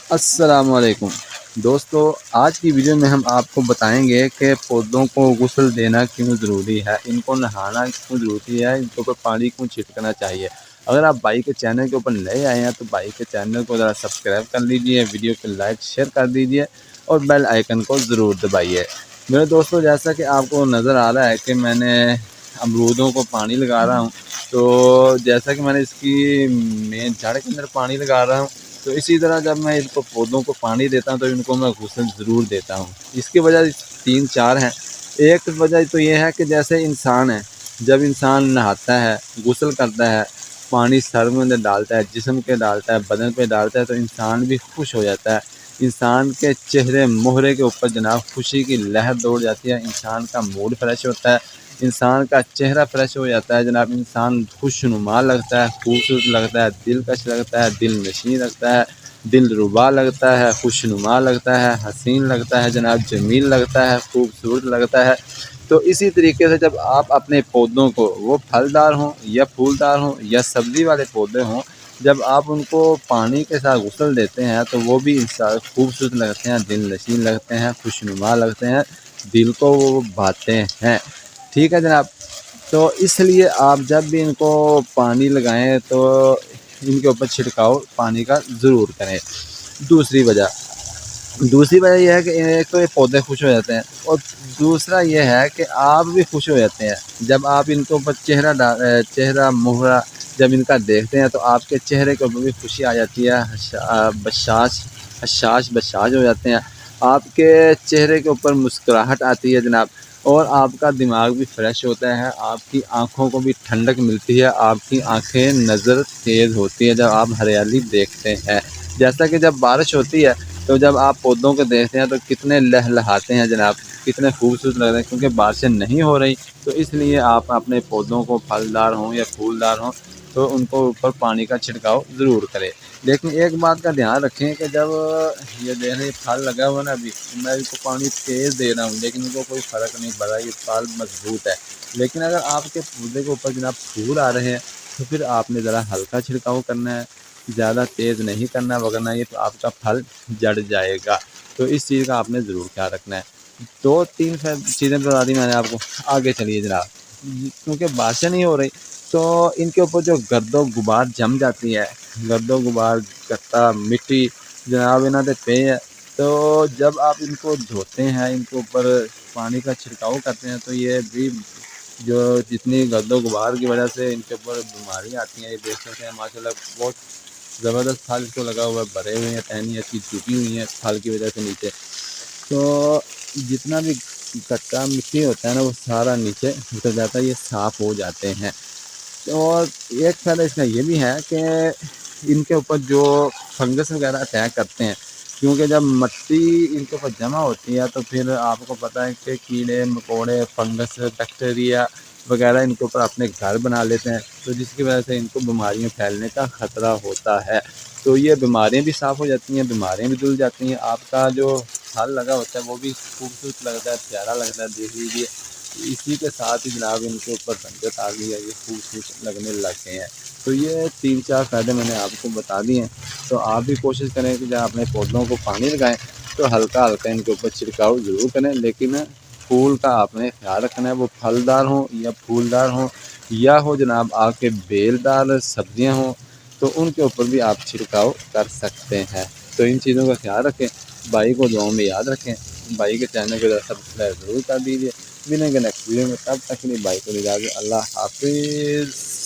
अस्सलामुअलैकुम दोस्तों, आज की वीडियो में हम आपको बताएंगे कि पौधों को गुस्ल देना क्यों ज़रूरी है, इनको नहाना क्यों ज़रूरी है, इनके ऊपर पानी क्यों छिड़कना चाहिए। अगर आप भाई के चैनल के ऊपर नए आए हैं तो भाई के चैनल को ज़रा सब्सक्राइब कर लीजिए, वीडियो को लाइक शेयर कर दीजिए और बेल आइकन को ज़रूर दबाइए। मेरे दोस्तों, जैसा कि आपको नज़र आ रहा है कि मैंने अमरूदों को पानी लगा रहा हूँ, तो जैसा कि मैंने इसकी मेन जड़ के अंदर पानी लगा रहा हूँ, तो इसी तरह जब मैं इनको पौधों को पानी देता हूँ तो इनको मैं गुस्ल ज़रूर देता हूँ। इसकी वजह 3-4 हैं। एक वजह तो ये है कि जैसे इंसान है, जब इंसान नहाता है, गुस्ल करता है, पानी सर में अंदर डालता है, जिस्म पे डालता है, बदन पे डालता है, तो इंसान भी खुश हो जाता है। इंसान के चेहरे मोहरे के ऊपर जनाब खुशी की लहर दौड़ जाती है, इंसान का मूड फ्रेश होता है, इंसान का चेहरा फ्रेश हो जाता है जनाब, इंसान खुशनुमा लगता है, खूबसूरत लगता है, दिलकश लगता है, दिल नशीं लगता है, दिलरुबा लगता है, खुशनुमा लगता है, हसीन लगता है जनाब, जमील लगता है, खूबसूरत लगता है। तो इसी तरीके से जब आप अपने पौधों को, वो फलदार हों या फूलदार हों या सब्ज़ी वाले पौधे हों, जब आप उनको पानी के साथ गुस्ल देते हैं तो वो भी इंसान खूबसूरत लगते हैं, दिल नशीं लगते हैं, खुशनुमा लगते हैं, दिल को वो भाते हैं। ठीक है जनाब। तो इसलिए आप जब भी इनको पानी लगाएँ तो इनके ऊपर छिड़काव पानी का ज़रूर करें। दूसरी वजह दूसरी वजह ये है कि एक तो ये पौधे खुश हो जाते हैं और दूसरा ये है कि आप भी खुश हो जाते हैं। जब आप इनके ऊपर चेहरा मोहरा जब इनका देखते हैं तो आपके चेहरे के ऊपर भी खुशी आ जाती है, हशाश बशाश हो जाते हैं। आपके चेहरे के ऊपर मुस्कुराहट आती है जनाब, और आपका दिमाग भी फ्रेश होता है, आपकी आँखों को भी ठंडक मिलती है, आपकी आँखें नज़र तेज़ होती है जब आप हरियाली देखते हैं। जैसा कि जब बारिश होती है तो जब आप पौधों को देखते हैं तो कितने लहलहाते हैं जनाब, कितने खूबसूरत लग रहे हैं, क्योंकि बारिशें नहीं हो रही, तो इसलिए आप अपने पौधों को फलदार हों या फूलदार हों तो उनको ऊपर पानी का छिड़काव ज़रूर करें। लेकिन एक बात का ध्यान रखें कि जब ये देख रहे फल लगा हुआ ना, अभी मैं इसको पानी तेज़ दे रहा हूँ लेकिन इनको कोई फ़र्क नहीं पड़ रहा, ये फल मजबूत है। लेकिन अगर आपके पौधे के ऊपर जनाब फूल आ रहे हैं तो फिर आपने ज़रा हल्का छिड़काव करना है, ज़्यादा तेज़ नहीं करना, वरना ये तो आपका फल जड़ जाएगा। तो इस चीज़ का आपने ज़रूर ख्याल रखना है। 2-3 चीज़ें बता दी मैंने आपको, आगे चलिए जनाब। क्योंकि बारिशें नहीं हो रही तो इनके ऊपर जो गर्दो-गुबार जम जाती है, गर्दो-गुबार, गत्ता, मिट्टी जनाब इन्हां दे पे है। तो जब आप इनको धोते हैं, इनके ऊपर पानी का छिड़काव करते हैं तो ये भी जो जितनी गर्दो-गुबार की वजह से इनके ऊपर बीमारियाँ आती हैं, ये देख सकते हैं माशाल्लाह बहुत ज़बरदस्त फल इसको लगा हुआ है, भरे हुए हैं, टहनियाँ इसकी झुकी हुई हैं फल की वजह से नीचे। तो जितना भी कच्चा मिट्टी होता है ना वो सारा नीचे उतर जाता है, ये साफ़ हो जाते हैं। और एक फ़ायदा इसका ये भी है कि इनके ऊपर जो फंगस वगैरह अटैक करते हैं, क्योंकि जब मिट्टी इनके ऊपर जमा होती है तो फिर आपको पता है कि कीड़े मकोड़े, फंगस, बैक्टीरिया वगैरह इनके ऊपर अपने घर बना लेते हैं, तो जिसकी वजह से इनको बीमारियाँ फैलने का ख़तरा होता है। तो ये बीमारियाँ भी साफ़ हो जाती हैं, बीमारियाँ भी धुल जाती हैं, आपका जो फल लगा होता है वो भी खूबसूरत लगता है, प्यारा लगता है, देख लीजिए। इसी के साथ ही जनाब इनके ऊपर रंगत आ गई है, ये खूबसूरत लगने लग गए हैं। तो ये 3-4 फ़ायदे मैंने आपको बता दिए हैं। तो आप भी कोशिश करें कि जब अपने पौधों को पानी लगाएँ तो हल्का-हल्का इनके ऊपर छिड़काव ज़रूर करें, लेकिन फूल का आपने ख़्याल रखना है, वो फलदार हों या फूलदार हों या हो जनाब आपके बेलदार सब्ज़ियाँ हों, तो उनके ऊपर भी आप छिड़काव कर सकते हैं। तो इन चीज़ों का ख़्याल रखें, भाई को दुआओं में याद रखें, भाई के चैनल को सब्सक्राइब ज़रूर कर दीजिए। मिलेंगे नेक्स्ट वीडियो में, तब तक के लिए भाई को इजाज़त, अल्लाह हाफ़िज़।